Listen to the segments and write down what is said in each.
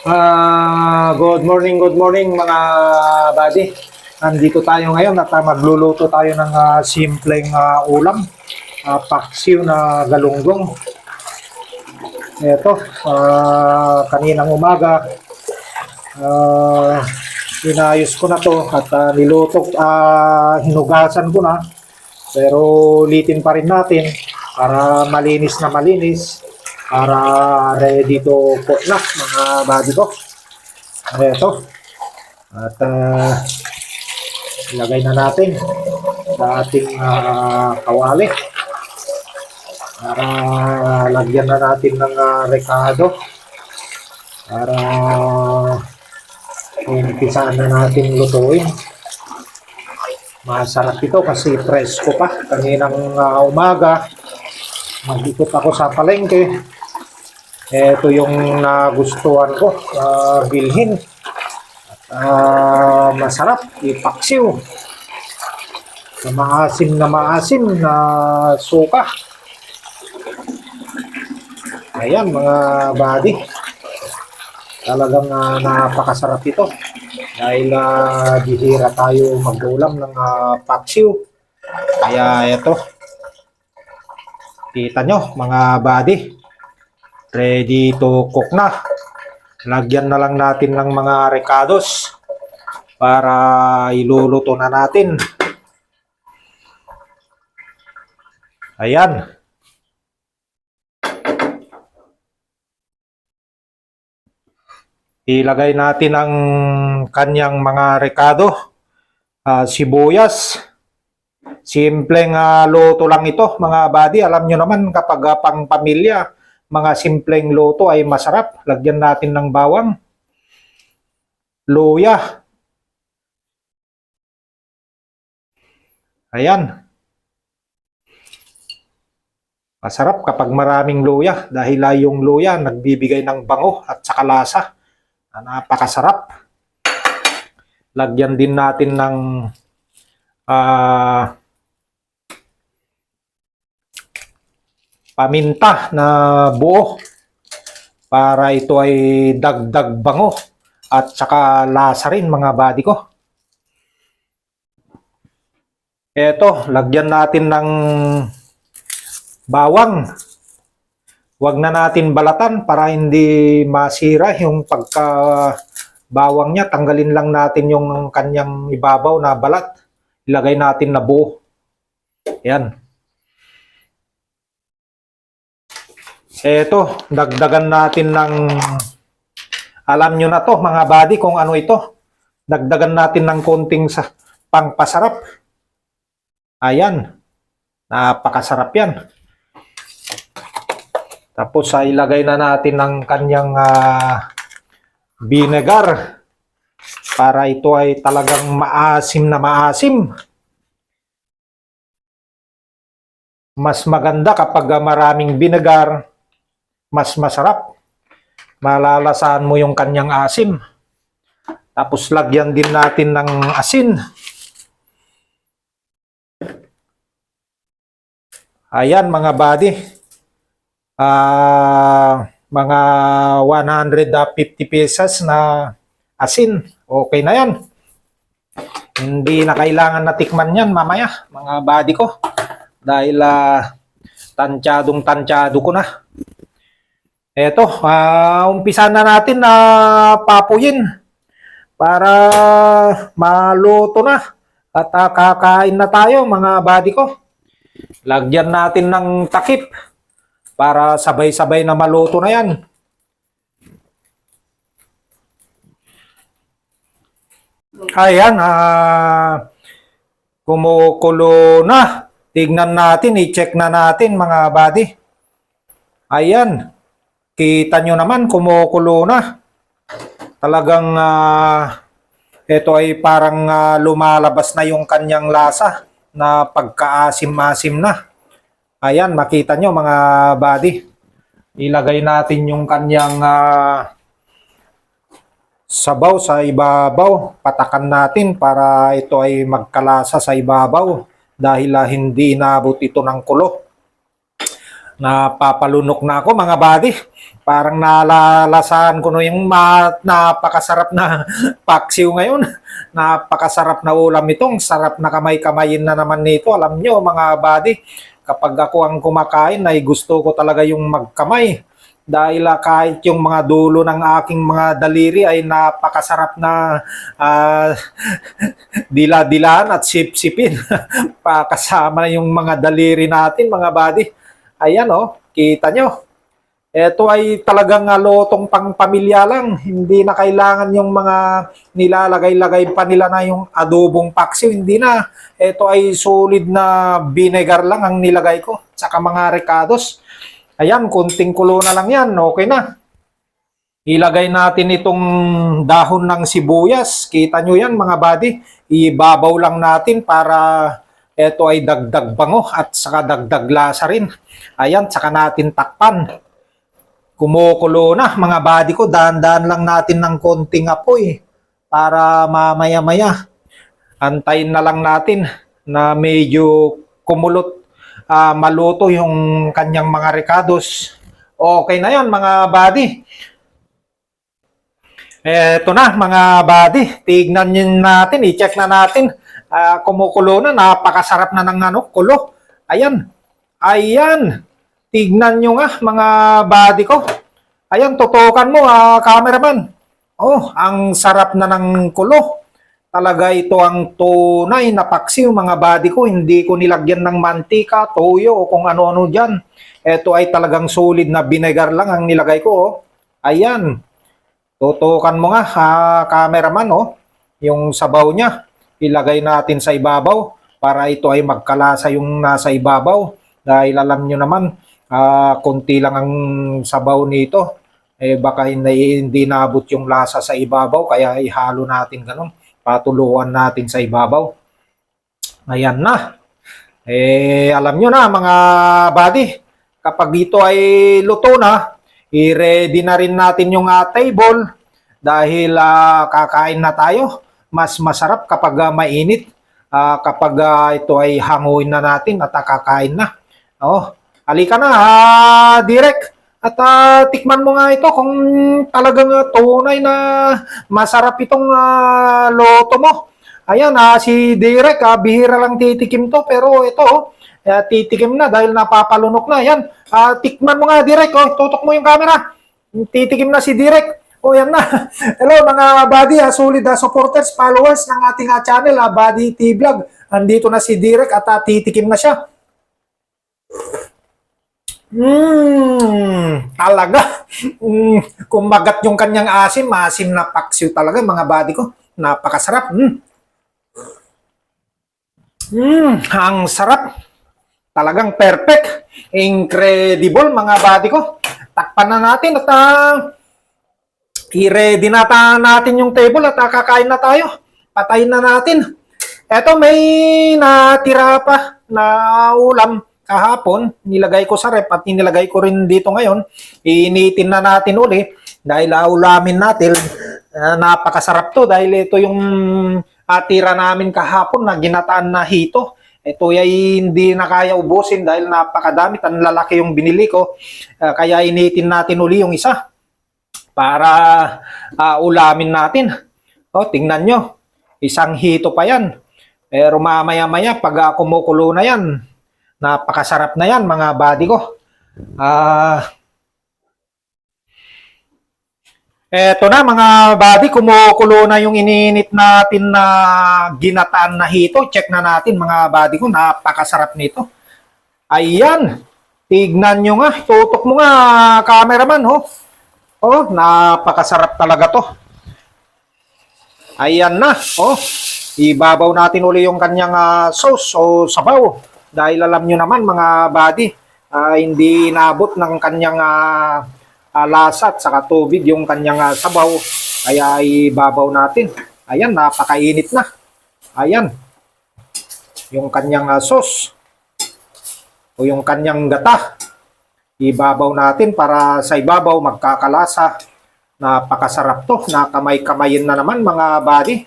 Good morning mga buddy. Nandito tayo ngayon at magluluto tayo ng simpleng ulam. Paksiw na galunggong. Ito, kaninang umaga, inayos ko na to at niluto, hinugasan ko na. Pero ulitin pa rin natin para malinis na malinis. Para ready to cook na mga buddy ko. Ito. At ilagay na natin sa ating kawali. Para lagyan na natin ng rekado. Para umpisaan na natin lutuin. Masarap ito kasi presko pa. Kaninang umaga, mag-ikot ako sa palengke. Ito yung nagustuhan ko bilhin. Masarap, ipaksiw. Maasim na suka. Ayan mga buddy. Talagang napakasarap ito. Dahil bihira tayo mag-ulam ng paksiw. Kaya ito. Kita nyo mga buddy. Ready to cook na. Lagyan na lang natin ng mga recados para iluluto na natin. Ayan. Ilagay natin ang kanyang mga rekado. Sibuyas. Simpleng luto lang ito mga buddy. Alam nyo naman kapag pang pamilya, mga simpleng luto ay masarap. Lagyan natin ng bawang, luya. Ayan. Masarap kapag maraming luya dahil yung luya nagbibigay ng bango at saka lasa. Napakasarap. Lagyan din natin ng paminta na buo para ito ay dagdag bango at saka lasa rin mga buddy ko. Eto, lagyan natin ng bawang. Huwag na natin balatan para hindi masira yung pagka bawang niya. Tanggalin lang natin yung kanyang ibabaw na balat. Ilagay natin na buo. Yan. Eto, dagdagan natin ng, alam nyo na to mga buddy kung ano ito. Dagdagan natin ng konting pangpasarap. Ayan. Napakasarap yan. Tapos ilagay na natin ng kanyang vinegar. Para ito ay talagang maasim na maasim. Mas maganda kapag maraming vinegar. Mas masarap. Malalasahan mo yung kanyang asim. Tapos lagyan din natin ng asin. Ayan mga buddy. Mga 150 pesos na asin. Okay na yan. Hindi na kailangan na tikman yan mamaya mga buddy ko. Dahil tansyado ko na. Eto, umpisa na natin na papuyin para maluto na at kakain na tayo mga buddy ko. Lagyan natin ng takip para sabay-sabay na maluto na yan. Ayan, kumukulo na. Tignan natin, i-check na natin mga buddy. Ayan. Kita nyo naman, kumukulo na. Talagang ito ay parang lumalabas na yung kanyang lasa na pagkaasim-asim na. Ayan, makita nyo mga buddy. Ilagay natin yung kanyang sabaw sa ibabaw. Patakan natin para ito ay magkalasa sa ibabaw dahil hindi inabot ito ng kulo. Napapalunok na ako mga buddy. Parang nalalasahan ko no yung napakasarap na paksiw ngayon. Napakasarap na ulam itong. Sarap na kamay-kamayin na naman nito. Alam nyo mga buddy, kapag ako ang kumakain ay gusto ko talaga yung magkamay. Dahil kahit yung mga dulo ng aking mga daliri ay napakasarap na dila-dilaan at sip-sipin. Pakasama na yung mga daliri natin mga buddy. Ayan kita nyo. Ito ay talagang lotong pang pamilya lang. Hindi na kailangan yung mga nilalagay-lagay pa nila na yung adobong paksiw. Hindi na. Ito ay solid na vinegar lang ang nilagay ko. Tsaka mga recados. Ayan, kunting kulo na lang yan. Okay na. Ilagay natin itong dahon ng sibuyas. Kita nyo yan mga buddy. Ibabaw lang natin para ito ay dagdag bango at saka dagdag lasa rin. Ayan, saka natin takpan. Kumukulo na mga buddy ko, dahan-dahan lang natin ng konting apoy para mamaya-maya antayin na lang natin na medyo kumulot, maluto yung kanyang mga recados. Okay na yan mga buddy. Eto na mga buddy, tignan nyo natin, i-check na natin. Kumukulo na, napakasarap na ng kulo. Ayan, ayan. Tignan nyo nga mga buddy ko. Ayan, tutukan mo cameraman. Oh, ang sarap na ng kulo. Talaga ito ang tunay na paksiw mga buddy ko. Hindi ko nilagyan ng mantika, toyo o kung ano-ano dyan. Ito ay talagang solid na vinegar lang ang nilagay ko. Ayan. Tutukan mo nga cameraman yung sabaw niya. Ilagay natin sa ibabaw para ito ay magkalasa yung nasa ibabaw. Dahil alam nyo naman, konti lang ang sabaw nito. Baka hindi naabot yung lasa sa ibabaw, kaya ihalo natin ganun. Patuluan natin sa ibabaw. Ayan na. Alam nyo na mga buddy, kapag ito ay luto na, i-ready na rin natin yung table dahil kakain na tayo. Mas masarap kapag mainit. Kapag ito ay hanguin na natin at kakain na. Halika na, Direk. At tikman mo nga ito kung talagang tunay na masarap itong loto mo. Ayan, si Direk, bihira lang titikim to. Pero ito, titikim na dahil napapalunok na. Ayan, tikman mo nga Direk. Tutok mo yung camera. Titikim na si Direk. Yan na. Hello mga buddy, solid supporters, followers ng ating channel, Buddy T Vlog. Andito na si Direk at titikim na siya. Talaga. Kumagat yung kanyang asim. Maasim na paksiw talaga mga buddy ko. Napakasarap. Ang sarap. Talagang perfect. Incredible mga buddy ko. Takpan na natin at i-ready na natin yung table at kakain na tayo. Patayin na natin. Eto may natira pa na ulam kahapon. Nilagay ko sa rep at nilagay ko rin dito ngayon. Iinitin na natin uli dahil ulamin natin. Napakasarap to dahil ito yung tira namin kahapon na ginataan na hito. Ito ay hindi na kaya ubusin dahil napakadami. Ang lalaki yung binili ko. Kaya initin natin uli yung isa para ulamin natin. Tingnan nyo. Isang hito pa yan. Pero mamaya-maya pag kumukulo na yan, napakasarap na yan mga buddy ko. Eto na mga buddy, kumukulo na yung iniinit natin na ginataan na hito. Check na natin mga buddy ko, napakasarap nito. Ayan, tignan nyo nga, tutok mo nga cameraman. Napakasarap talaga to. Ayan na, ibabaw natin uli yung kanyang sauce o sabaw. Dahil alam nyo naman mga buddy, hindi naabot ng kanyang lasa at saka tubig yung kanyang sabaw. Kaya ibabaw natin. Ayan, napakainit na. Ayan, yung kanyang sauce o yung kanyang gata. Ibabaw natin para sa ibabaw magkakalasa. Napakasarap to. Nakamay-kamayin na naman mga buddy.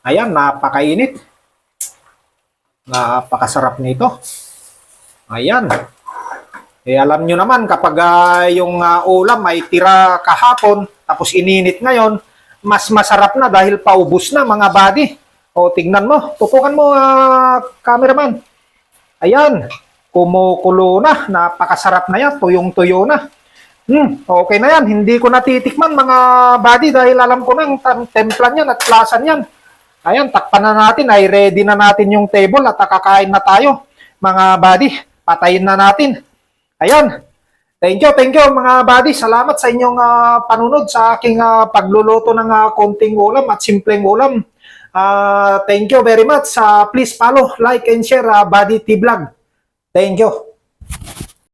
Ayan, napakainit. Napakasarap nito. Ayan. Alam nyo naman kapag yung ulam ay tira kahapon tapos ininit ngayon, mas masarap na dahil paubos na mga buddy. O tignan mo, tutukan mo cameraman. Ayan, kumukulo na, napakasarap na yan, tuyong-tuyo na. Okay na yan, hindi ko natitikman mga buddy dahil alam ko na ang templan yan at lasan yan. Ayan, takpan na natin, ay ready na natin yung table at kakain na tayo. Mga buddy, patayin na natin. Ayan, thank you mga buddy. Salamat sa inyong panunod sa aking pagluluto ng konting ulam at simpleng ulam. Thank you very much. Please follow, like, and share Buddy T Vlog. Thank you.